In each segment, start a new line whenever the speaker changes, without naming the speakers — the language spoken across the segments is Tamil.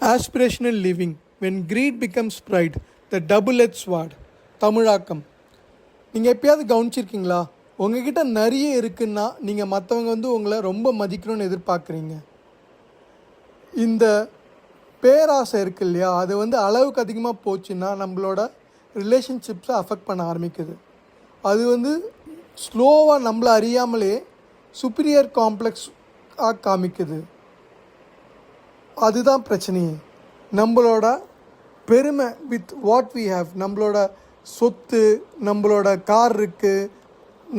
Aspirational living when greed becomes pride, the double-edged sword. தமிழாக்கம். நீங்கள் எப்பயாவது கவனிச்சிருக்கீங்களா? உங்ககிட்ட நிறைய இருக்குன்னா நீங்கள் மற்றவங்க உங்களை ரொம்ப மதிக்கணும்னு எதிர்பார்க்குறீங்க. இந்த பேராசை இருக்கு இல்லையா, அது அளவுக்கு அதிகமாக போச்சுன்னா நம்மளோட ரிலேஷன்ஷிப்ஸை அஃபெக்ட் பண்ண ஆரம்பிக்குது. அது ஸ்லோவாக நம்மளை அறியாமலே சுப்பீரியர் காம்ப்ளெக்ஸாக காமிக்குது. அதுதான் பிரச்சனையே. நம்மளோட பெருமை வித் வாட் வி ஹேவ், நம்மளோட சொத்து, நம்மளோட கார் இருக்குது,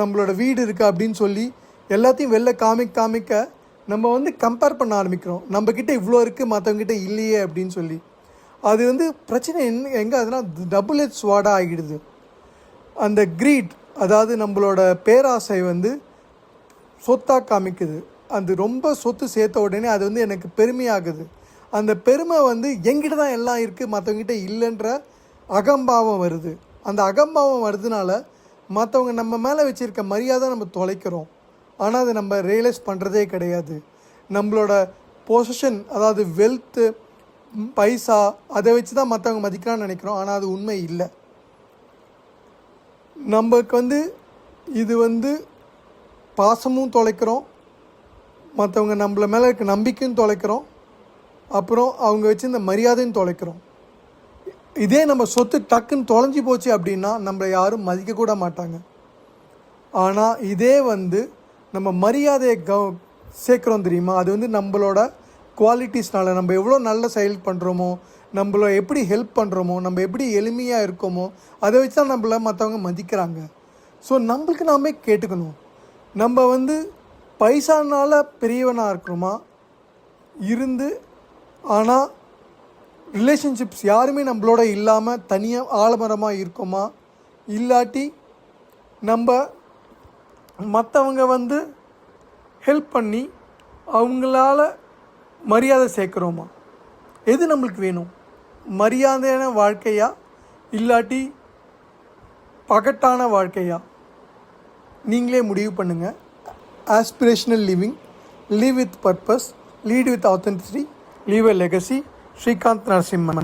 நம்மளோட வீடு இருக்குது அப்படின்னு சொல்லி எல்லாத்தையும் வெளில காமிக்க நம்ம கம்பேர் பண்ண ஆரம்பிக்கிறோம். நம்மக்கிட்ட இவ்வளோ இருக்குது, மற்றவங்ககிட்ட இல்லையே அப்படின்னு சொல்லி. அது பிரச்சனை எங்கே அதுனா டபுள் எட்ஜ் ஸ்வார்டாக ஆகிடுது. அந்த க்ரீட், அதாவது நம்மளோட பேராசை சொத்தாக காமிக்குது. அது ரொம்ப சொத்து சேர்த்த உடனே அது எனக்கு பெருமையாகுது. அந்த பெருமை எங்கிட்ட தான் எல்லாம் இருக்குது, மற்றவங்ககிட்ட இல்லைன்ற அகம்பாவம் வருது. அந்த அகம்பாவம் வருதுனால மற்றவங்க நம்ம மேலே வச்சுருக்க மரியாதை நம்ம தொலைக்கிறோம். ஆனால் அதை நம்ம ரியலைஸ் பண்ணுறதே கிடையாது. நம்மளோட பொசிஷன், அதாவது வெல்த்து, பைசா, அதை வச்சு தான் மற்றவங்க மதிக்கலாம்னு நினைக்கிறோம். ஆனால் அது உண்மை இல்லை. நமக்கு இது பாசமும் தொலைக்கிறோம், மற்றவங்க நம்மள மேலே இருக்க நம்பிக்கையும் தொலைக்கிறோம், அப்புறம் அவங்க வச்சு இந்த மரியாதையும் தொலைக்கிறோம். இதே நம்ம சொத்து டக்குன்னு தொலைஞ்சி போச்சு அப்படின்னா நம்மளை யாரும் மதிக்கக்கூட மாட்டாங்க. ஆனால் இதே நம்ம மரியாதையை சேர்க்குறோம் தெரியுமா, அது நம்மளோட குவாலிட்டிஸ்னால, நம்ம எவ்வளோ நல்ல செயல் பண்ணுறோமோ, நம்மள எப்படி ஹெல்ப் பண்ணுறோமோ, நம்ம எப்படி எளிமையாக இருக்கோமோ, அதை வச்சு தான் நம்மளை மற்றவங்க மதிக்கிறாங்க. ஸோ நம்மளுக்கு நாமே கேட்டுக்கணும், நம்ம பைசானால் பெரியவனாக இருக்கிறோமா ஆனால் ரிலேஷன்ஷிப்ஸ் யாருமே நம்மளோட இல்லாமல் தனியாக ஆலமரமாக இருக்கோமா, இல்லாட்டி நம்ம மற்றவங்க ஹெல்ப் பண்ணி அவங்களால மரியாதை சேர்க்குறோமா? எது நம்மளுக்கு வேணும்? மரியாதையான வாழ்க்கையா இல்லாட்டி பகட்டான வாழ்க்கையா? நீங்களே முடிவு பண்ணுங்கள். Aspirational living, live with purpose, lead with authenticity, leave a legacy. Srikanth Narasimhan.